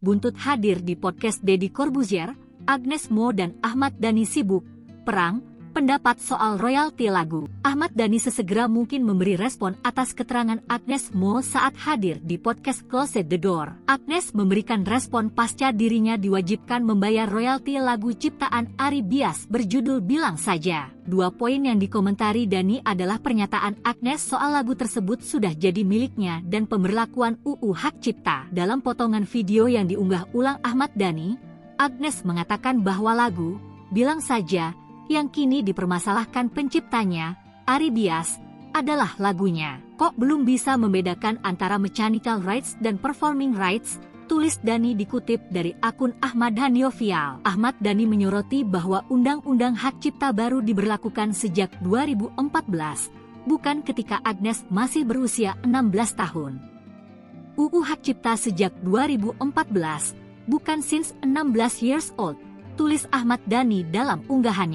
Buntut hadir di podcast Deddy Corbuzier, Agnes Mo dan Ahmad Dhani sibuk perang pendapat soal royalti lagu. Ahmad Dhani sesegera mungkin memberi respon atas keterangan Agnes Mo saat hadir di podcast Close the Door. Agnes memberikan respon pasca dirinya diwajibkan membayar royalti lagu ciptaan Ari Bias berjudul Bilang Saja. 2 poin yang dikomentari Dhani adalah pernyataan Agnes soal lagu tersebut sudah jadi miliknya dan pemberlakuan UU Hak Cipta. Dalam potongan video yang diunggah ulang Ahmad Dhani, Agnes mengatakan bahwa lagu Bilang Saja yang kini dipermasalahkan penciptanya, Ari Bias, adalah lagunya. Kok belum bisa membedakan antara mechanical rights dan performing rights? Tulis Dhani dikutip dari akun Ahmad Dhani Official. Ahmad Dhani menyoroti bahwa Undang-Undang Hak Cipta baru diberlakukan sejak 2014, bukan ketika Agnes masih berusia 16 tahun. UU Hak Cipta sejak 2014, bukan since 16 years old, tulis Ahmad Dhani dalam unggahannya.